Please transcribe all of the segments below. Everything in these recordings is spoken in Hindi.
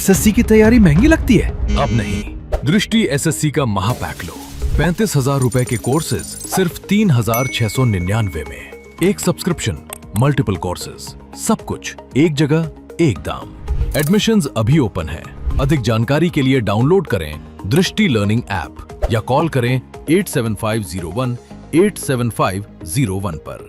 एसएससी की तैयारी महंगी लगती है? अब नहीं, दृष्टि एसएससी का महापैक लो। 35,000 रुपए के कोर्सेज सिर्फ 3,699 में। एक सब्सक्रिप्शन, मल्टीपल कोर्सेज, सब कुछ एक जगह, एक दाम। एडमिशंस अभी ओपन है। अधिक जानकारी के लिए डाउनलोड करें दृष्टि लर्निंग ऐप या कॉल करें 87501 87501 पर।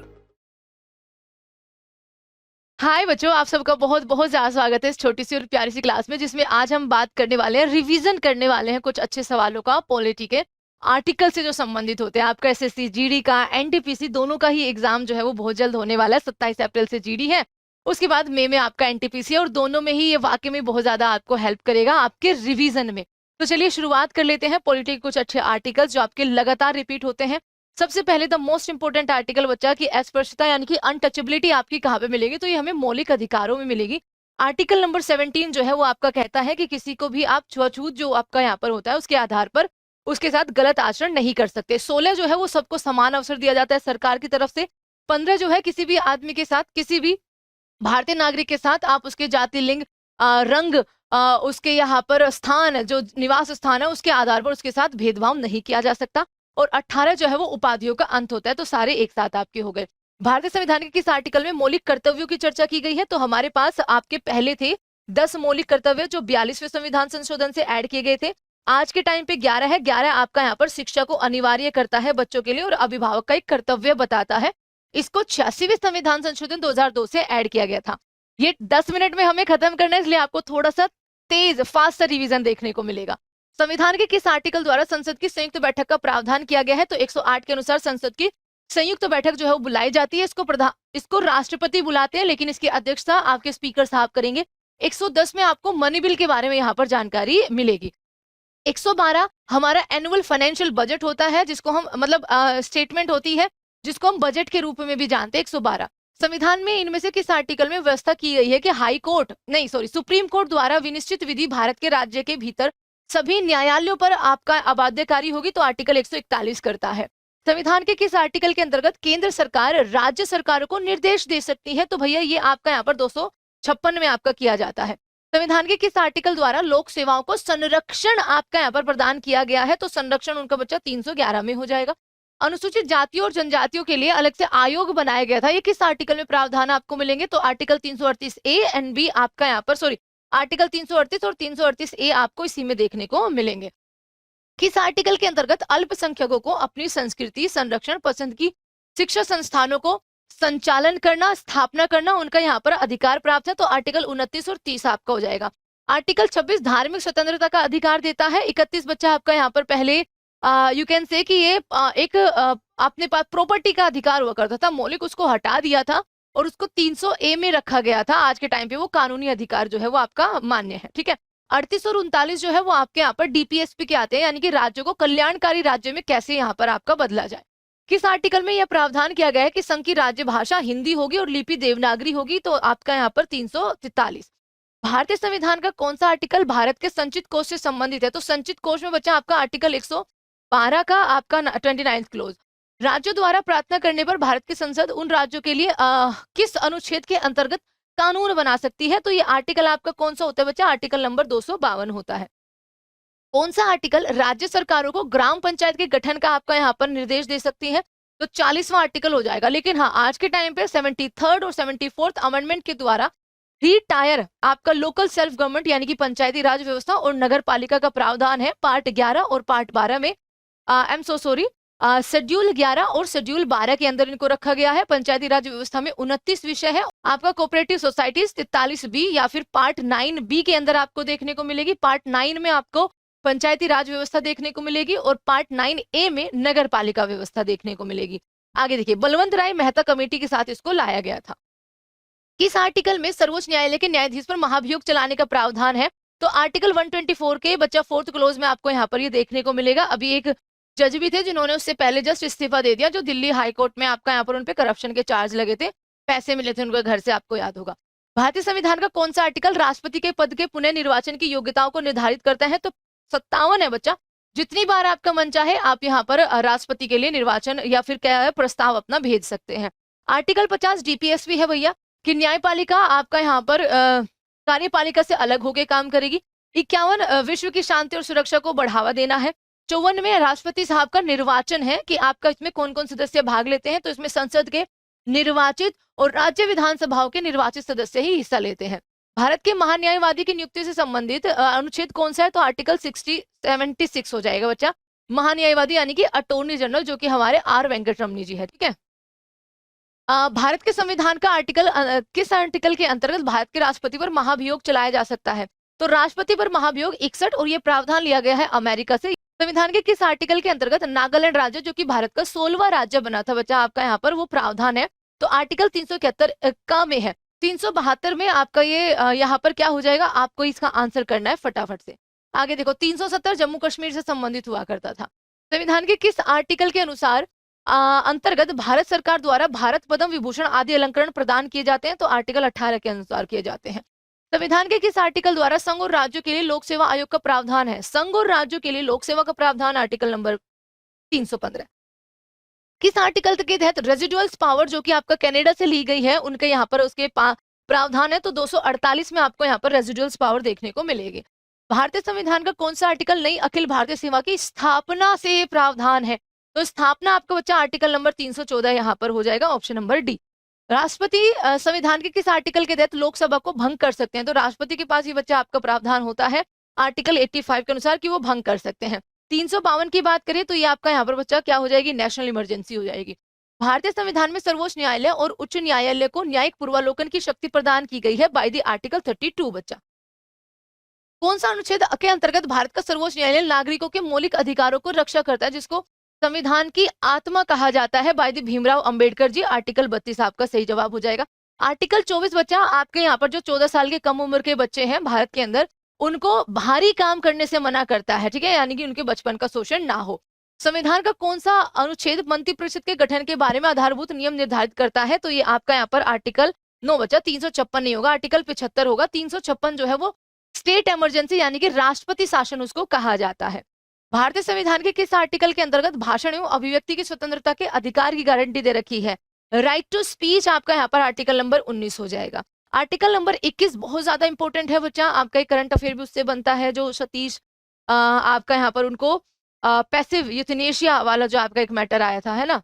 हाय बच्चों, आप सबका बहुत बहुत ज़्यादा स्वागत है इस छोटी सी और प्यारी सी क्लास में, जिसमें आज हम बात करने वाले हैं, रिवीजन करने वाले हैं कुछ अच्छे सवालों का पॉलिटी के आर्टिकल से जो संबंधित होते हैं। आपका एसएससी जीडी का, एनटीपीसी दोनों का ही एग्जाम जो है वो बहुत जल्द होने वाला है। 27 अप्रैल से जीडी है, उसके बाद मई में आपका एनटीपीसी है, और दोनों में ही ये वाकई में बहुत ज़्यादा आपको हेल्प करेगा आपके रिविजन में। तो चलिए शुरुआत कर लेते हैं पॉलिटी के कुछ अच्छे आर्टिकल्स जो आपके लगातार रिपीट होते हैं। सबसे पहले द मोस्ट इंपोर्टेंट आर्टिकल बच्चा की अस्पृश्यता यानी कि अनटचेबिलिटी आपकी कहाँ पे मिलेगी, तो ये हमें मौलिक अधिकारों में मिलेगी। आर्टिकल नंबर 17 जो है वो आपका कहता है कि किसी को भी आप छुआछूत जो आपका यहाँ पर होता है उसके आधार पर उसके साथ गलत आचरण नहीं कर सकते। 16 जो है वो सबको समान अवसर दिया जाता है सरकार की तरफ से। 15 जो है किसी भी आदमी के साथ, किसी भी भारतीय नागरिक के साथ आप उसके जाति, लिंग, रंग, उसके यहाँ पर स्थान, जो निवास स्थान है उसके आधार पर उसके साथ भेदभाव नहीं किया जा सकता। और 18 जो है वो उपाधियों का अंत होता है। तो सारे एक साथ आपके हो गए। भारतीय संविधान के किस आर्टिकल में मौलिक कर्तव्यों की चर्चा की गई है, तो हमारे पास आपके पहले थे 10 मौलिक कर्तव्य जो 42वें संविधान संशोधन से ऐड किए गए थे। आज के टाइम पे 11 है। 11 आपका यहाँ पर शिक्षा को अनिवार्य करता है बच्चों के लिए और अभिभावक का एक कर्तव्य बताता है। इसको 86वें संविधान संशोधन 2002 से ऐड किया गया था। ये 10 मिनट में हमें खत्म करना है, इसलिए आपको थोड़ा सा तेज फास्ट रिवीजन देखने को मिलेगा। संविधान के किस आर्टिकल द्वारा संसद की संयुक्त बैठक का प्रावधान किया गया है, तो 108 के अनुसार संसद की संयुक्त बैठक जो है वो बुलाई जाती है। इसको राष्ट्रपति बुलाते हैं, लेकिन इसकी अध्यक्षता आपके स्पीकर साहब करेंगे। 110 में आपको मनी बिल के बारे में यहाँ पर जानकारी मिलेगी। 112 हमारा एनुअल फाइनेंशियल बजट होता है, जिसको हम मतलब स्टेटमेंट होती है, जिसको हम बजट के रूप में भी जानते हैं। 112 संविधान में इनमें से किस आर्टिकल में व्यवस्था की गई है कि सुप्रीम कोर्ट द्वारा विनिश्चित विधि भारत के राज्य के भीतर सभी न्यायालयों पर आपका अबाध्यकारी होगी, तो आर्टिकल 141 करता है। संविधान के किस आर्टिकल के अंतर्गत केंद्र सरकार राज्य सरकारों को निर्देश दे सकती है, तो भैया ये आपका यहाँ पर 256 में आपका किया जाता है। संविधान के किस आर्टिकल द्वारा लोक सेवाओं को संरक्षण आपका यहाँ पर प्रदान किया गया है, तो संरक्षण उनका बच्चा 311 में हो जाएगा। अनुसूचित जातियों और जनजातियों के लिए अलग से आयोग बनाया गया था, ये किस आर्टिकल में प्रावधान आपको मिलेंगे, तो आर्टिकल 338 ए एंड बी आपका यहाँ पर आर्टिकल 338 और 338 ए आपको इसी में देखने को मिलेंगे। किस आर्टिकल के अंतर्गत अल्पसंख्यकों को अपनी संस्कृति, संरक्षण, पसंद की शिक्षा संस्थानों को संचालन करना, स्थापना करना, उनका यहाँ पर अधिकार प्राप्त है, तो आर्टिकल 29 और 30 आपका हो जाएगा। आर्टिकल 26 धार्मिक स्वतंत्रता का अधिकार देता है। 31 बच्चा आपका यहाँ पर पहले यू कैन से कि ये एक अपने पास प्रॉपर्टी का अधिकार हुआ करता था, मौलिक उसको हटा दिया था और उसको 300 ए में रखा गया था। आज के टाइम पे वो कानूनी अधिकार जो है वो आपका मान्य है, ठीक है। 38 और 39 जो है वो आपके यहाँ पर डीपीएसपी के आते हैं, यानी कि राज्यों को कल्याणकारी राज्य में कैसे यहाँ पर आपका बदला जाए। किस आर्टिकल में यह प्रावधान किया गया है कि संघ की राज्य भाषा हिंदी होगी और लिपि देवनागरी होगी, तो आपका यहाँ पर 343। भारतीय संविधान का कौन सा आर्टिकल भारत के संचित कोष से संबंधित है, तो संचित कोष में बच्चा आपका आर्टिकल 112 का आपका 29 क्लोज। राज्यों द्वारा प्रार्थना करने पर भारत की संसद उन राज्यों के लिए किस अनुच्छेद के अंतर्गत कानून बना सकती है, तो ये आर्टिकल आपका कौन सा होता है बच्चा, आर्टिकल नंबर 252 होता है। कौन सा आर्टिकल राज्य सरकारों को ग्राम पंचायत के गठन का आपका यहाँ पर निर्देश दे सकती है, तो 40वां आर्टिकल हो जाएगा। लेकिन हाँ, आज के टाइम पे 73rd और 74th अमेंडमेंट के द्वारा टायर आपका लोकल सेल्फ गवर्नमेंट यानी कि पंचायती राज व्यवस्था और नगर पालिका का प्रावधान है पार्ट 11 और पार्ट 12 में। शेड्यूल 11 और शेड्यूल 12 के अंदर इनको रखा गया है। पंचायती राज व्यवस्था में 29 विषय है। आपका कोऑपरेटिव सोसाइटीज 43 बी या फिर पार्ट 9 बी के अंदर आपको देखने को मिलेगी। पार्ट 9 में आपको पंचायती राज व्यवस्था देखने को मिलेगी और पार्ट 9 ए में नगर पालिका व्यवस्था देखने को मिलेगी। आगे देखिए, बलवंत राय मेहता कमेटी के साथ इसको लाया गया था। किस आर्टिकल में सर्वोच्च न्यायालय के न्यायाधीश पर महाभियोग चलाने का प्रावधान है, तो आर्टिकल 124 के बच्चा 4th क्लोज में आपको यहाँ पर ये देखने को मिलेगा। अभी एक जज भी थे जिन्होंने उससे पहले जस्ट इस्तीफा दे दिया, जो दिल्ली हाई कोर्ट में आपका यहाँ पर उन पे करप्शन के चार्ज लगे थे, पैसे मिले थे उनके घर से, आपको याद होगा। भारतीय संविधान का कौन सा आर्टिकल राष्ट्रपति के पद के पुनः निर्वाचन की योग्यताओं को निर्धारित करता है, तो 57 है बच्चा। जितनी बार आपका मन चाहे आप यहाँ पर राष्ट्रपति के लिए निर्वाचन या फिर क्या है प्रस्ताव अपना भेज सकते हैं। आर्टिकल 50 डीपीएसपी है भैया कि न्यायपालिका आपका यहाँ पर कार्यपालिका से अलग होकर काम करेगी। 51 विश्व की शांति और सुरक्षा को बढ़ावा देना है। 54 में राष्ट्रपति साहब का निर्वाचन है कि आपका इसमें कौन कौन सदस्य भाग लेते हैं, तो इसमें संसद के निर्वाचित और राज्य विधानसभाओं के निर्वाचित सदस्य ही हिस्सा लेते हैं। भारत के महान्यायवादी की नियुक्ति से संबंधित अनुच्छेद कौन सा है, तो आर्टिकल 76 हो जाएगा बच्चा। महान्यायवादी यानी कि अटॉर्नी जनरल, जो कि हमारे आर वेंकटरमनी जी है। ठीक है। भारत के संविधान का किस आर्टिकल के अंतर्गत भारत के राष्ट्रपति पर महाभियोग चलाया जा सकता है, तो राष्ट्रपति पर महाभियोग 61, और ये प्रावधान लिया गया है अमेरिका से। संविधान के किस आर्टिकल के अंतर्गत नागालैंड राज्य, जो कि भारत का 16वां राज्य बना था बच्चा आपका, यहाँ पर वो प्रावधान है, तो आर्टिकल 371 का में है। 372 में आपका ये यहाँ पर क्या हो जाएगा, आपको इसका आंसर करना है फटाफट से। आगे देखो, 370 जम्मू कश्मीर से संबंधित हुआ करता था। संविधान के किस आर्टिकल के अनुसार अंतर्गत भारत सरकार द्वारा भारत पद्म विभूषण आदि अलंकरण प्रदान किए जाते हैं, तो आर्टिकल 18 के अनुसार किए जाते हैं। संविधान के किस आर्टिकल द्वारा संघ और राज्यों के लिए लोक सेवा आयोग का प्रावधान है, संघ और राज्यों के लिए लोक सेवा का प्रावधान आर्टिकल नंबर 315। किस आर्टिकल के तहत रेजिडुअल्स पावर, जो कि आपका कनाडा से ली गई है, उनके यहाँ पर उसके प्रावधान है, तो 248 में आपको यहाँ पर रेजिडुअल्स पावर देखने को मिलेगी। भारतीय संविधान का कौन सा आर्टिकल नई अखिल भारतीय सेवा की स्थापना से प्रावधान है, तो स्थापना आपका बच्चा आर्टिकल नंबर 314 यहाँ पर हो जाएगा, ऑप्शन नंबर डी। राष्ट्रपति संविधान के किस आर्टिकल के तहत लोकसभा को भंग कर सकते हैं, तो राष्ट्रपति के पास ये बच्चा आपका प्रावधान होता है आर्टिकल 85 के अनुसार कि वो भंग कर सकते हैं। 352 की बात करें तो ये आपका यहाँ पर बच्चा क्या हो जाएगी, नेशनल इमरजेंसी हो जाएगी। भारतीय संविधान में सर्वोच्च न्यायालय और उच्च न्यायालय को न्यायिक पूर्वालोकन की शक्ति प्रदान की गई है बाय द आर्टिकल 32 बच्चा। कौन सा अनुच्छेद के अंतर्गत भारत का सर्वोच्च न्यायालय नागरिकों के मौलिक अधिकारों को रक्षा करता है, जिसको संविधान की आत्मा कहा जाता है by the Bhimrao Ambedkar ji, article 32 आपका सही जवाब हो जाएगा। आर्टिकल 24 बच्चा आपके यहाँ पर जो 14 साल के कम उम्र के बच्चे हैं भारत के अंदर, उनको भारी काम करने से मना करता है, ठीक है, यानी कि उनके बचपन का शोषण ना हो। संविधान का कौन सा अनुच्छेद मंत्रिपरिषद के गठन के बारे में आधारभूत नियम निर्धारित करता है, तो ये आपका यहाँ पर आर्टिकल 9 बच्चा, 356 नहीं होगा, आर्टिकल 75 होगा। 356 जो है वो स्टेट इमरजेंसी यानी कि राष्ट्रपति शासन उसको कहा जाता है। भारतीय संविधान के किस आर्टिकल के अंतर्गत भाषण एवं अभिव्यक्ति की स्वतंत्रता के अधिकार की गारंटी दे रखी है, राइट टू स्पीच आपका यहाँ पर आर्टिकल नंबर 19 हो जाएगा। आर्टिकल नंबर 21 बहुत ज्यादा इंपॉर्टेंट है बच्चा, आपका एक करंट अफेयर भी उससे बनता है, जो सतीश आपका यहाँ पर उनको पैसिव यूथनेशिया वाला जो आपका एक मैटर आया था, है ना,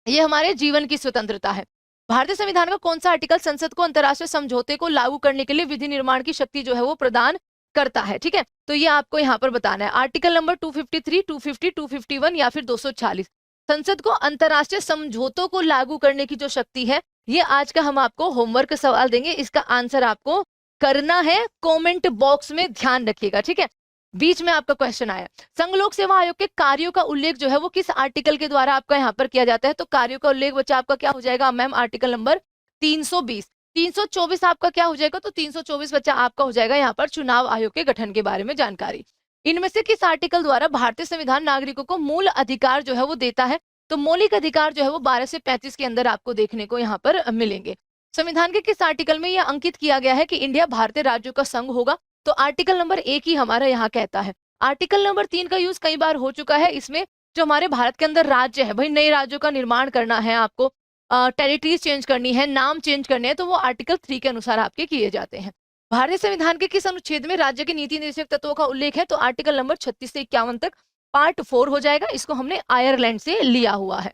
ये हमारे जीवन की स्वतंत्रता है। भारतीय संविधान का कौन सा आर्टिकल संसद को अंतर्राष्ट्रीय समझौते को लागू करने के लिए विधि निर्माण की शक्ति जो है वो प्रदान करता है, ठीक है, तो ये आपको यहाँ पर बताना है। आर्टिकल नंबर 253, 250, 251 या फिर 240। संसद को अंतर्राष्ट्रीय समझौतों को लागू करने की जो शक्ति है, ये आज का हम आपको होमवर्क सवाल देंगे, इसका आंसर आपको करना है, कमेंट बॉक्स में ध्यान रखिएगा, ठीक है। बीच में आपका क्वेश्चन आया, संघ लोक सेवा आयोग के कार्यों का उल्लेख जो है वो किस आर्टिकल के द्वारा आपका यहाँ पर किया जाता है, तो कार्यों का उल्लेख बच्चा आपका क्या हो जाएगा मैम, आर्टिकल नंबर 320। 324 आपका क्या हो जाएगा, तो 324 बच्चा आपका हो जाएगा यहाँ पर चुनाव आयोग के गठन के बारे में जानकारी। इनमें से किस आर्टिकल द्वारा भारतीय संविधान नागरिकों को मूल अधिकार जो है वो देता है, तो मौलिक अधिकार जो है वो 12 से 35 के अंदर आपको देखने को यहाँ पर मिलेंगे। संविधान के किस आर्टिकल में यह अंकित किया गया है कि इंडिया भारतीय राज्यों का संघ होगा, तो आर्टिकल नंबर 1 ही हमारा यहाँ कहता है। आर्टिकल नंबर 3 का यूज कई बार हो चुका है, इसमें जो हमारे भारत के अंदर राज्य है, भाई नए राज्यों का निर्माण करना है आपको, टेरिटरीज चेंज करनी है, नाम चेंज करने हैं, तो वो आर्टिकल 3 के अनुसार आपके किए जाते हैं। भारतीय संविधान के किस अनुच्छेद में राज्य के नीति निर्देशक तत्वों का उल्लेख है, तो आर्टिकल नंबर 36 से 51 तक, पार्ट 4 हो जाएगा, इसको हमने आयरलैंड से लिया हुआ है।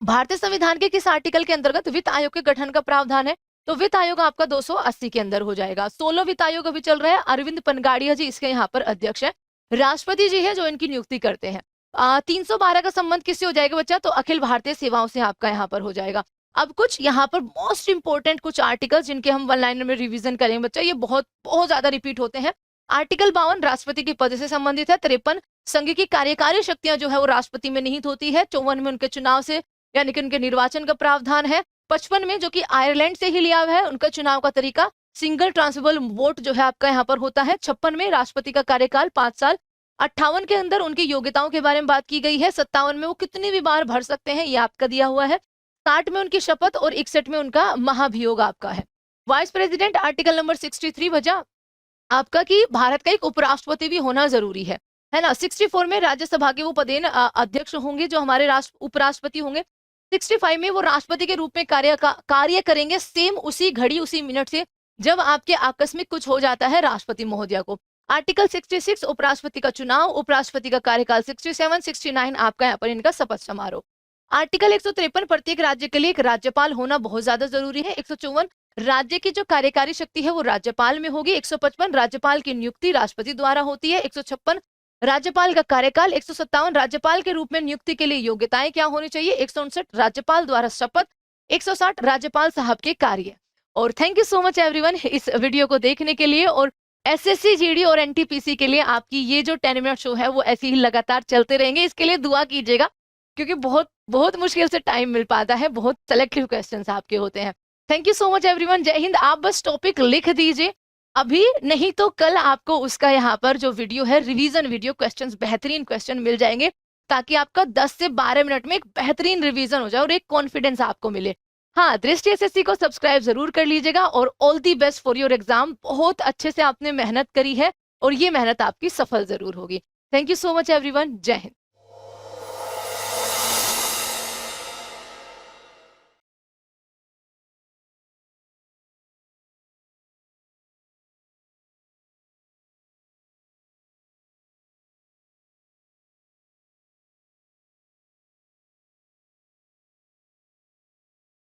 भारतीय संविधान के किस आर्टिकल के अंतर्गत वित्त आयोग के गठन का प्रावधान है, तो वित्त आयोग आपका 280 के अंदर हो जाएगा। 16 वित्त आयोग अभी चल रहा है, अरविंद पनगाड़िया जी इसके यहाँ पर अध्यक्ष है, राष्ट्रपति जी है जो इनकी नियुक्ति करते हैं। 312 का संबंध किससे हो जाएगा बच्चा, तो अखिल भारतीय सेवाओं से आपका यहाँ पर हो जाएगा। अब कुछ यहाँ पर मोस्ट इंपोर्टेंट कुछ आर्टिकल जिनके हम वन लाइनर में रिवीजन करेंगे बच्चा, ये बहुत बहुत ज्यादा रिपीट होते हैं। आर्टिकल 52 राष्ट्रपति के पद से संबंधित है। 53 संघ की कार्यकारी शक्तियां जो है वो राष्ट्रपति में निहित होती है। 54 में उनके चुनाव से यानी कि उनके निर्वाचन का प्रावधान है। 55 में जो कि आयरलैंड से ही लिया हुआ है, उनका चुनाव का तरीका सिंगल ट्रांसफरेबल वोट जो है आपका यहाँ पर होता है। 56 में राष्ट्रपति का कार्यकाल 5 साल। 58 के अंदर उनकी योग्यताओं के बारे में बात की गई है। 57 में वो कितनी भी बार भर सकते हैं ये आपका दिया हुआ है। 60 में उनकी शपथ और 61 में उनका महाभियोग आपका है। वाइस प्रेसिडेंट आर्टिकल नंबर 63 वजह आपका कि भारत का एक उपराष्ट्रपति भी होना जरूरी है ना। 64 में राज्यसभा के वो पदेन अध्यक्ष होंगे जो हमारे उपराष्ट्रपति होंगे। 65 में वो राष्ट्रपति के रूप में कार्य करेंगे सेम उसी घड़ी उसी मिनट से जब आपके आकस्मिक कुछ हो जाता है राष्ट्रपति महोदया को। आर्टिकल 66 उपराष्ट्रपति का चुनाव, उपराष्ट्रपति का कार्यकाल 67, 69 आपका यहाँ पर इनका शपथ समारोह। आर्टिकल 153 प्रत्येक राज्य के लिए एक राज्यपाल होना बहुत ज्यादा जरूरी है। 154 राज्य की जो कार्यकारी शक्ति है वो राज्यपाल में होगी। 155 राज्यपाल की नियुक्ति राष्ट्रपति द्वारा होती है। 156 राज्यपाल का कार्यकाल। 157 राज्यपाल के रूप में नियुक्ति के लिए योग्यताएं क्या होनी चाहिए। 159 राज्यपाल द्वारा शपथ। 160 राज्यपाल साहब के कार्य। और thank you so much everyone इस वीडियो को देखने के लिए। और एसएससी, जीडी और एनटीपीसी के लिए आपकी ये जो 10 मिनट शो है वो ऐसे ही लगातार चलते रहेंगे। इसके लिए दुआ कीजिएगा क्योंकि बहुत बहुत मुश्किल से टाइम मिल पाता है, बहुत सेलेक्टिव क्वेश्चंस आपके होते हैं। Thank you so much everyone. जय हिंद। आप बस टॉपिक लिख दीजिए अभी, नहीं तो कल आपको उसका यहाँ पर जो वीडियो है रिवीजन वीडियो, क्वेश्चंस बेहतरीन क्वेश्चन मिल जाएंगे ताकि आपका 10 से 12 मिनट में एक बेहतरीन रिवीजन हो जाए और एक कॉन्फिडेंस आपको मिले। हाँ, दृष्टि एसएससी को सब्सक्राइब जरूर कर लीजिएगा और all the best for your exam. बहुत अच्छे से आपने मेहनत करी है और ये मेहनत आपकी सफल जरूर होगी। Thank you so much everyone. जय हिंद।